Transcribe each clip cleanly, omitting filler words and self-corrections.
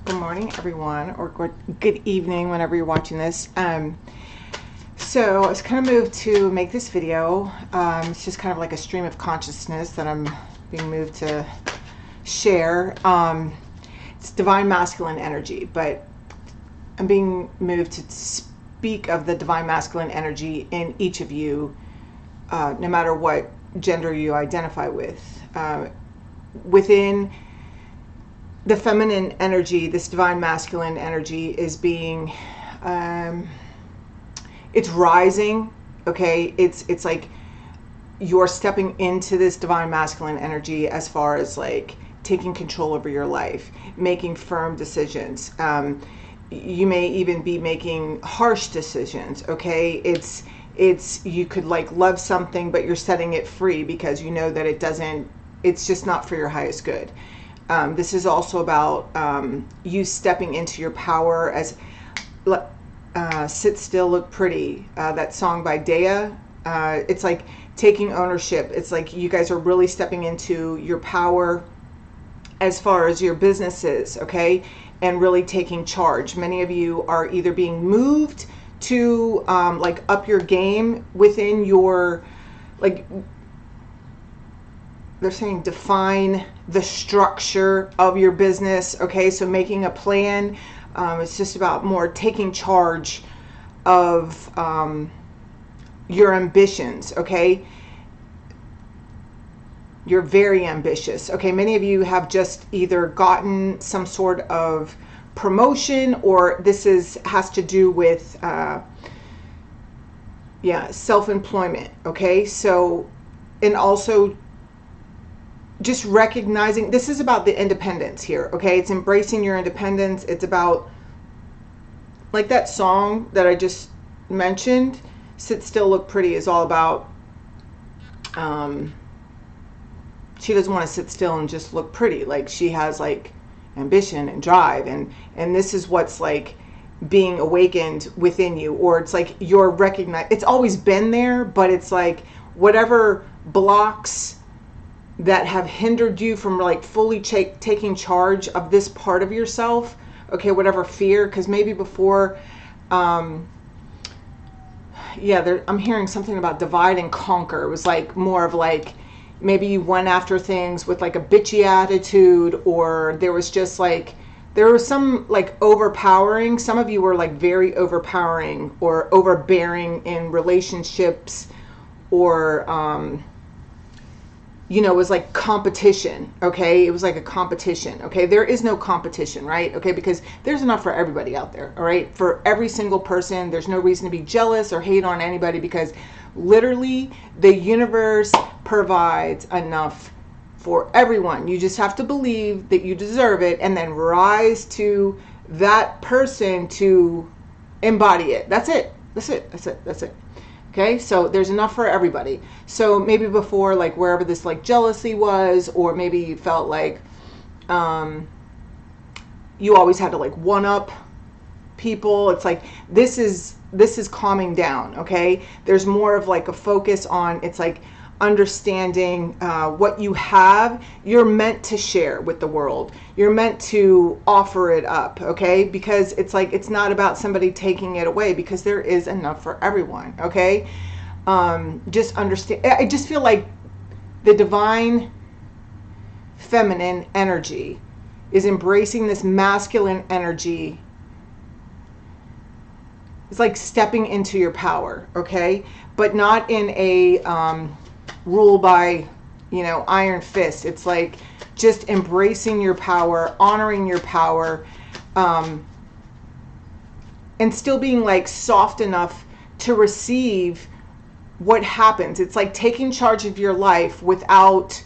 Good morning, everyone, or good evening whenever you're watching this. So I was kind of moved to make this video. It's just kind of like a stream of consciousness that I'm being moved to share. It's divine masculine energy, but I'm being moved to speak of the divine masculine energy in each of you, no matter what gender you identify with. Within the feminine energy, this divine masculine energy is being, it's rising, okay? It's like you're stepping into this divine masculine energy as far as like taking control over your life, making firm decisions. You may even be making harsh decisions, okay? It's you could like love something, but you're setting it free because you know that it's just not for your highest good. This is also about you stepping into your power as Sit Still, Look Pretty, that song by Dea. It's like taking ownership. It's like you guys are really stepping into your power as far as your businesses, okay? And really taking charge. Many of you are either being moved to like up your game within your, like, they're saying define the structure of your business, okay? So making a plan, it's just about more taking charge of your ambitions, okay? You're very ambitious, okay? Many of you have just either gotten some sort of promotion, or this has to do with self-employment, okay? So, and also just recognizing, this is about the independence here, okay? It's embracing your independence. It's about, like that song that I just mentioned, Sit Still, Look Pretty, is all about, she doesn't want to sit still and just look pretty. Like, she has like ambition and drive, and this is what's like being awakened within you, or it's like you're recognized. It's always been there, but it's like whatever blocks that have hindered you from like fully taking charge of this part of yourself, okay, whatever fear, because maybe before, I'm hearing something about divide and conquer. It was like more of like, maybe you went after things with like a bitchy attitude, or there was just like, there was some like overpowering. Some of you were like very overpowering or overbearing in relationships, or, it was like competition, okay? It was like a competition, okay? There is no competition, right? Okay, because there's enough for everybody out there, all right? For every single person, there's no reason to be jealous or hate on anybody, because literally the universe provides enough for everyone. You just have to believe that you deserve it and then rise to that person to embody it. That's it. That's it. That's it. That's it. Okay, so there's enough for everybody. So maybe before, like wherever this like jealousy was, or maybe you felt like you always had to like one up people. It's like this is calming down. Okay, there's more of like a focus on, it's like understanding what you have, you're meant to share with the world. You're meant to offer it up, okay? Because it's like, it's not about somebody taking it away, because there is enough for everyone, okay? Just understand. I just feel like the divine feminine energy is embracing this masculine energy. It's like stepping into your power, okay? But not in a rule by, iron fist. It's like just embracing your power, honoring your power, and still being like soft enough to receive what happens. It's like taking charge of your life without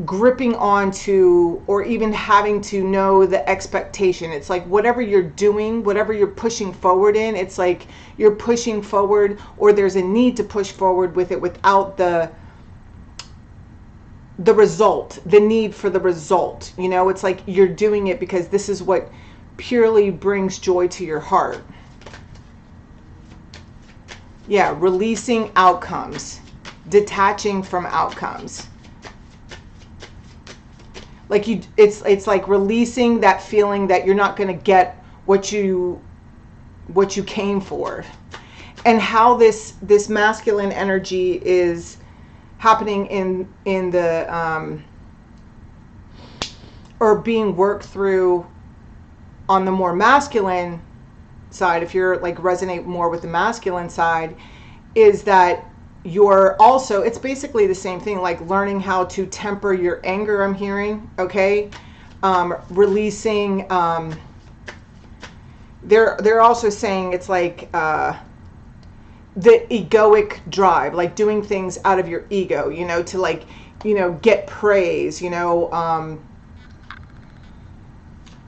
gripping onto or even having to know the expectation. It's like whatever you're doing, whatever you're pushing forward in, it's like you're pushing forward, or there's a need to push forward with it without the result, the need for the result. It's like you're doing it because this is what purely brings joy to your heart. Yeah, releasing outcomes, detaching from outcomes. like it's like releasing that feeling that you're not going to get what you came for. And how this masculine energy is happening in the or being worked through on the more masculine side, if you're like resonate more with the masculine side, is that you're also, it's basically the same thing, like learning how to temper your anger, I'm hearing, okay? Releasing, they're also saying it's like the egoic drive, like doing things out of your ego, you know, to like, you know, get praise, you know,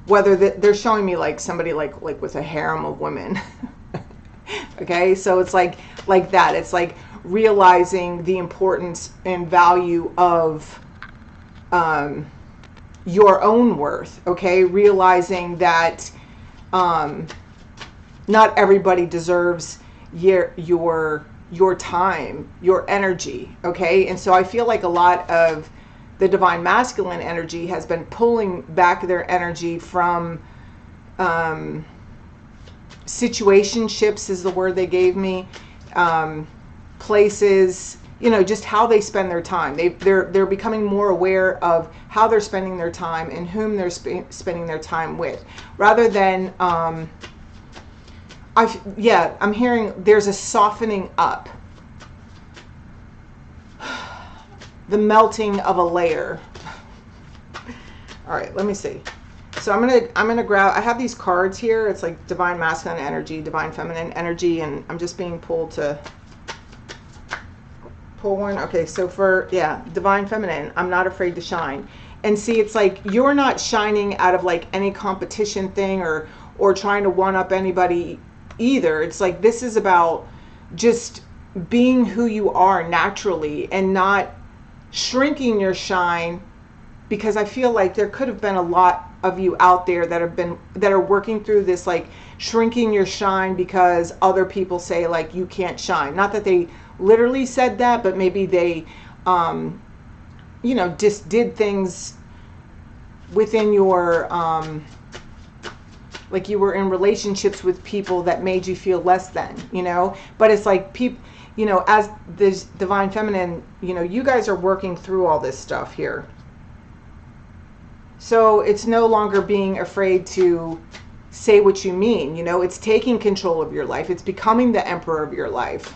whether they're showing me like somebody like with a harem of women. Okay, so it's like that. It's like realizing the importance and value of your own worth. Okay, realizing that not everybody deserves your time, your energy. Okay, and so I feel like a lot of the divine masculine energy has been pulling back their energy from situationships is the word they gave me, places, you know, just how they spend their time. They're becoming more aware of how they're spending their time and whom they're spending their time with, rather than I'm hearing there's a softening up, the melting of a layer. All right, let me see. So I'm gonna grab, I have these cards here. It's like divine masculine energy, divine feminine energy, and I'm just being pulled to pull one. Okay, so for, yeah, divine feminine, I'm not afraid to shine. And see, it's like you're not shining out of like any competition thing or trying to one up anybody either. It's like this is about just being who you are naturally and not shrinking your shine, because I feel like there could have been a lot of you out there that are working through this, like shrinking your shine because other people say like you can't shine. Not that they literally said that, but maybe they you know, just did things within your like you were in relationships with people that made you feel less than, you know. But it's like people, you know, as this divine feminine, you know, you guys are working through all this stuff here. So it's no longer being afraid to say what you mean, you know, it's taking control of your life. It's becoming the emperor of your life.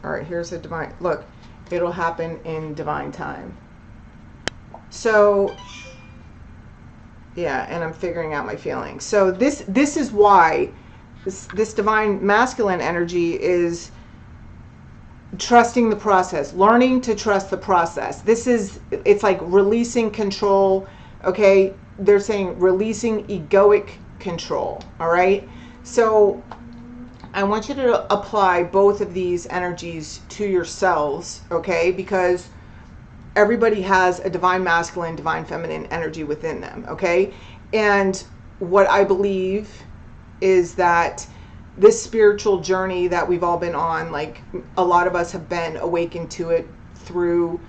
All right, here's a divine, look, it'll happen in divine time. So yeah, and I'm figuring out my feelings. So this is why this divine masculine energy is trusting the process, learning to trust the process. It's like releasing control. Okay, they're saying releasing egoic control. All right, so I want you to apply both of these energies to yourselves, okay, because everybody has a divine masculine, divine feminine energy within them, okay? And what I believe is that this spiritual journey that we've all been on, like a lot of us have been awakened to it through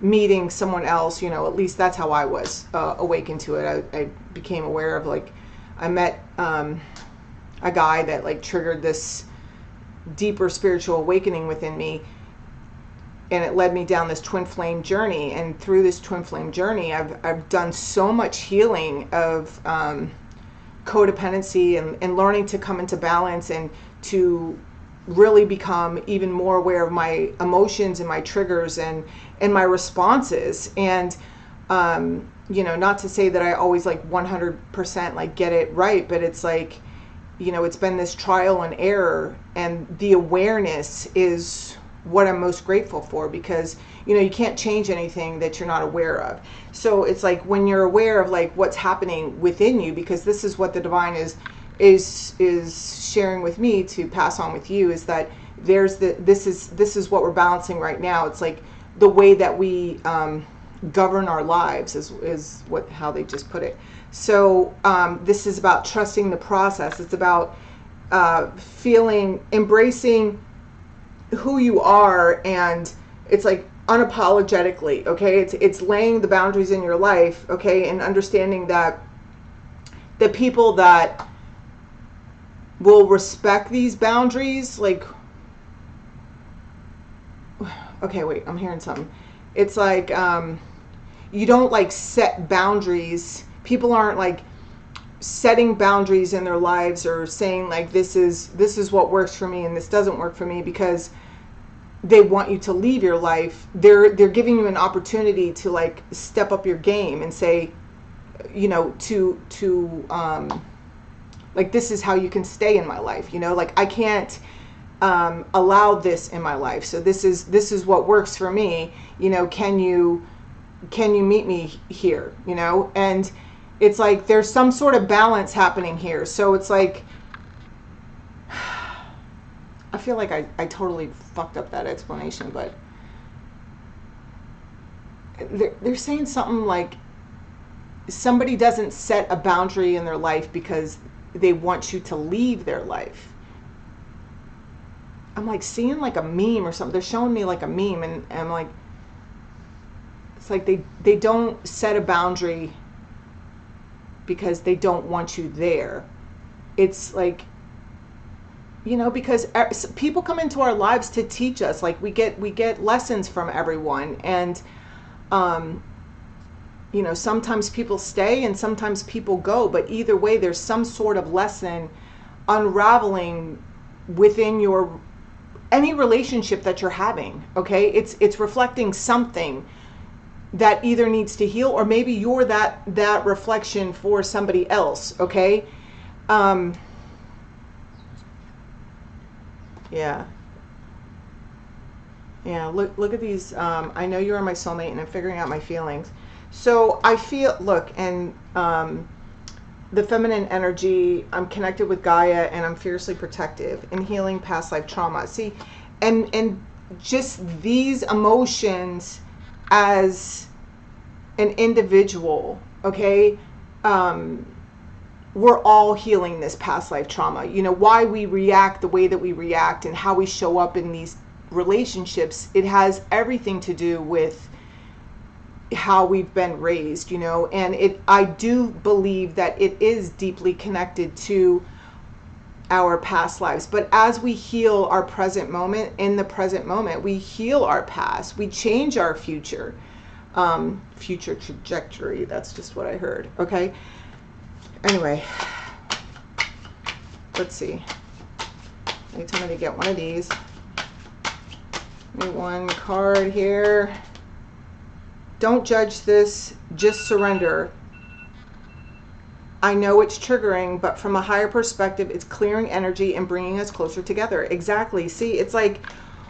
meeting someone else, you know, at least that's how I was awakened to it. I became aware of, like, I met a guy that like triggered this deeper spiritual awakening within me, and it led me down this twin flame journey. And through this twin flame journey, I've done so much healing of codependency and learning to come into balance and to really become even more aware of my emotions and my triggers and my responses. And you know, not to say that I always like 100% like get it right, but it's like, you know, it's been this trial and error, and the awareness is what I'm most grateful for, because, you know, you can't change anything that you're not aware of. So it's like when you're aware of like what's happening within you, because this is what the divine is sharing with me to pass on with you, is that there's this is what we're balancing right now. It's like the way that we govern our lives is how they just put it. So this is about trusting the process. It's about embracing who you are, and it's like unapologetically, okay? It's laying the boundaries in your life, okay, and understanding that the people that will respect these boundaries, like, okay, wait, I'm hearing something. It's like, you don't like set boundaries. People aren't like setting boundaries in their lives or saying like, this is what works for me and this doesn't work for me because they want you to leave your life. They're giving you an opportunity to like step up your game and say, you know, to like, this is how you can stay in my life. You know, like, I can't allow this in my life. So this is what works for me. You know, can you meet me here? You know, and it's like there's some sort of balance happening here. So it's like, I feel like I totally fucked up that explanation, but they're saying something like somebody doesn't set a boundary in their life because they want you to leave their life. I'm like seeing like a meme or something. They're showing me like a meme, and I'm like, it's like they don't set a boundary because they don't want you there. It's like, you know, because people come into our lives to teach us. Like, we get lessons from everyone, and you know, sometimes people stay and sometimes people go, but either way there's some sort of lesson unraveling within any relationship that you're having. Okay, it's reflecting something that either needs to heal, or maybe you're that reflection for somebody else. Okay. Yeah. Look at these. I know you're my soulmate, and I'm figuring out my feelings. So I feel, look, and the feminine energy, I'm connected with Gaia, and I'm fiercely protective and healing past life trauma. See, and just these emotions as an individual, okay, we're all healing this past life trauma. You know, why we react the way that we react and how we show up in these relationships, it has everything to do with how we've been raised, you know, and I do believe that it is deeply connected to our past lives. But as we heal our present moment, in the present moment, we heal our past, we change our future trajectory. That's just what I heard. Okay. Anyway, let's see. They told me to get one of these. Give me one card here. Don't judge this, just surrender. I know it's triggering, but from a higher perspective, it's clearing energy and bringing us closer together. Exactly. See, it's like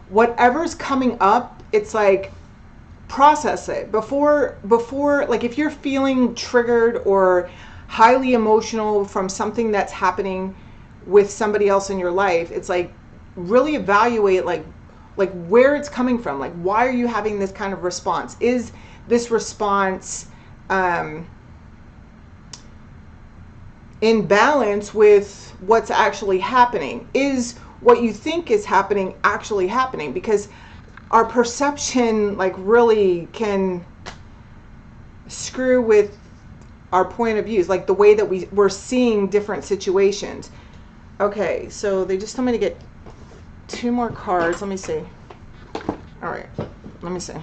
whatever's coming up, it's like process it before, like if you're feeling triggered or highly emotional from something that's happening with somebody else in your life, it's like really evaluate like where it's coming from. Like, why are you having this kind of response? Is this response in balance with what's actually happening? Is what you think is happening actually happening? Because our perception like really can screw with our point of views, like the way that we're seeing different situations. Okay, so they just told me to get 2 more cards. Let me see. All right, let me see.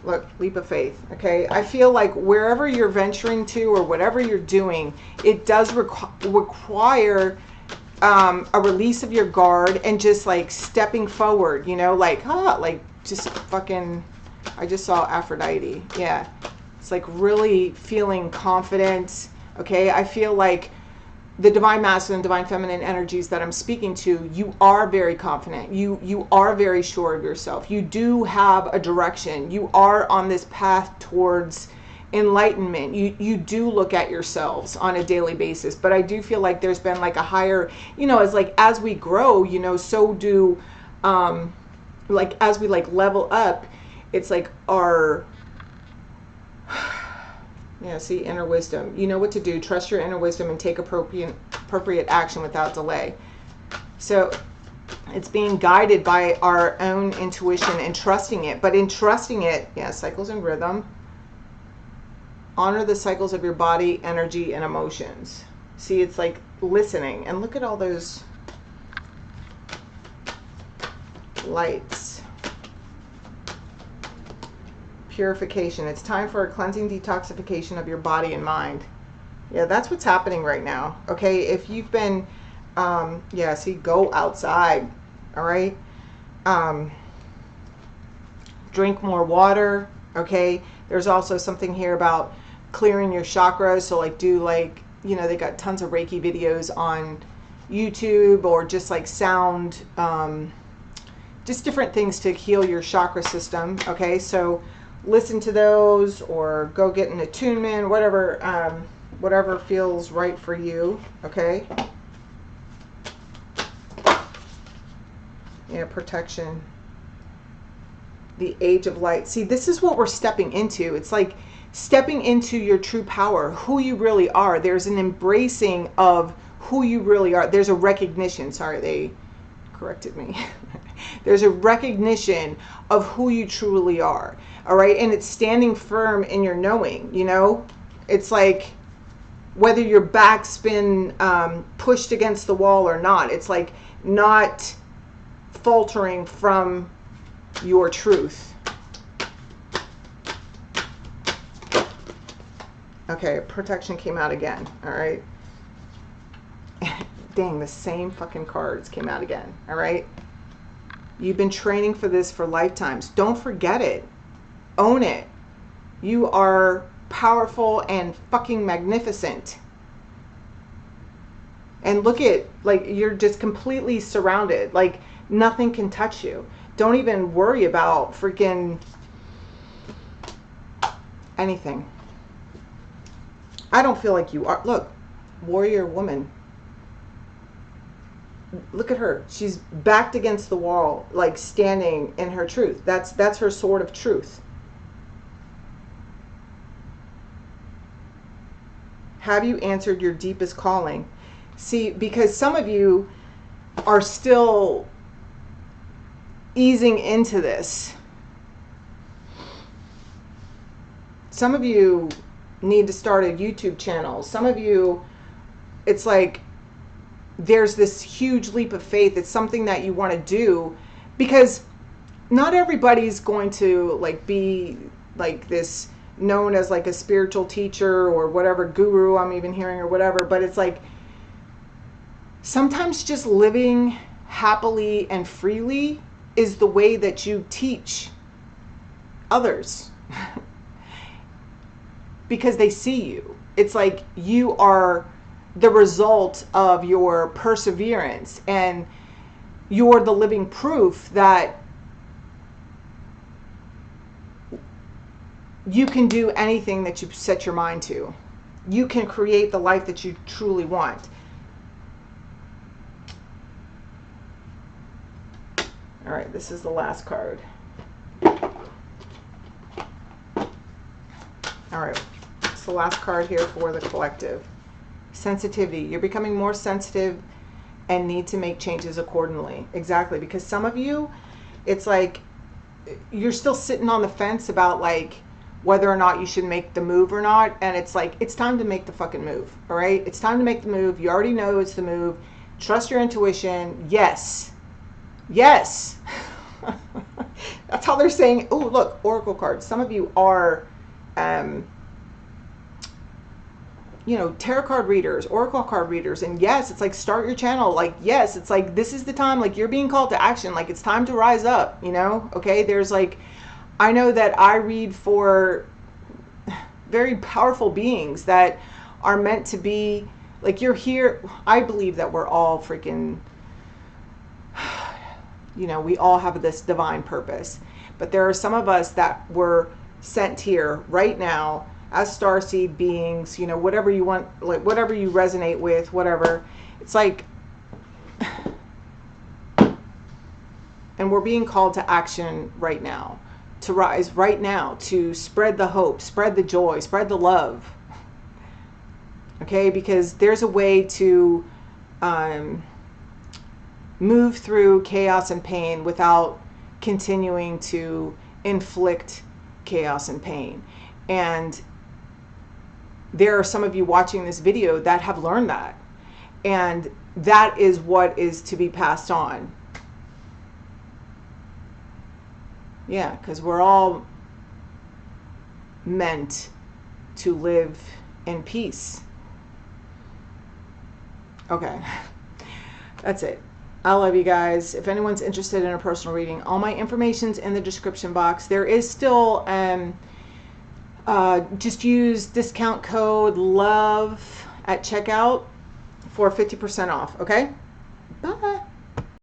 Look, leap of faith. Okay, I feel like wherever you're venturing to or whatever you're doing, it does require a release of your guard and just like stepping forward, you know, like just fucking, I just saw Aphrodite. Yeah, it's like really feeling confident. Okay, I feel like the divine masculine, divine feminine energies that I'm speaking to, you are very confident. You are very sure of yourself. You do have a direction. You are on this path towards enlightenment. You do look at yourselves on a daily basis. But I do feel like there's been like a higher, you know, as we grow, you know, so do like as we like level up, it's like our yeah, see, inner wisdom. You know what to do. Trust your inner wisdom and take appropriate action without delay. So, It's being guided by our own intuition and trusting it. But in trusting it, yeah, cycles and rhythm. Honor the cycles of your body, energy, and emotions. See, it's like listening. And look at all those lights. Purification. It's time for a cleansing detoxification of your body and mind. Yeah, that's what's happening right now. Okay, if you've been, yeah, see, go outside. All right. Drink more water. Okay. There's also something here about clearing your chakras. So like do like, you know, they got tons of Reiki videos on YouTube, or just like sound, just different things to heal your chakra system. Okay. So listen to those, or go get an attunement, whatever, whatever feels right for you. Okay. Yeah, protection. The age of light. See, this is what we're stepping into. It's like stepping into your true power, who you really are. There's an embracing of who you really are. There's a recognition. Sorry, they corrected me. There's a recognition of who you truly are. All right. And it's standing firm in your knowing, you know, it's like whether your back's been pushed against the wall or not, it's like not faltering from your truth. Okay, protection came out again. All right. Dang, the same fucking cards came out again. All right. You've been training for this for lifetimes. Don't forget it. Own it. You are powerful and fucking magnificent. And look at, like, you're just completely surrounded. Like, nothing can touch you. Don't even worry about freaking anything. I don't feel like you are. Look, warrior woman. Look at her. She's backed against the wall, like standing in her truth. That's her sword of truth. Have you answered your deepest calling? See, because some of you are still easing into this. Some of you need to start a YouTube channel. Some of you, it's like there's this huge leap of faith. It's something that you want to do, because not everybody's going to like be like this, known as like a spiritual teacher or whatever, guru I'm even hearing or whatever. But it's like sometimes just living happily and freely is the way that you teach others. Because they see you. It's like you are the result of your perseverance, and you're the living proof that you can do anything that you set your mind to. You can create the life that you truly want. All right, this is the last card. All right, it's the last card here for the collective. Sensitivity. You're becoming more sensitive and need to make changes accordingly. Exactly, because some of you, it's like you're still sitting on the fence about like whether or not you should make the move or not. And it's like, it's time to make the fucking move. All right, it's time to make the move. You already know it's the move. Trust your intuition. Yes. Yes. That's how they're saying. Oh, look, oracle cards. Some of you are you know, tarot card readers, oracle card readers. And yes, it's like, start your channel. Like, yes, it's like, this is the time, like you're being called to action. Like, it's time to rise up, you know? Okay. There's like, I know that I read for very powerful beings that are meant to be like, you're here. I believe that we're all freaking, you know, we all have this divine purpose, but there are some of us that were sent here right now as starseed beings, you know, whatever you want, like whatever you resonate with, whatever. It's like, and we're being called to action right now, to rise right now, to spread the hope, spread the joy, spread the love. Okay, because there's a way to move through chaos and pain without continuing to inflict chaos and pain. And there are some of you watching this video that have learned that. And that is what is to be passed on. Yeah, because we're all meant to live in peace. Okay, that's it. I love you guys. If anyone's interested in a personal reading, all my information's in the description box. There is still, just use discount code LOVE at checkout for 50% off, okay? Bye.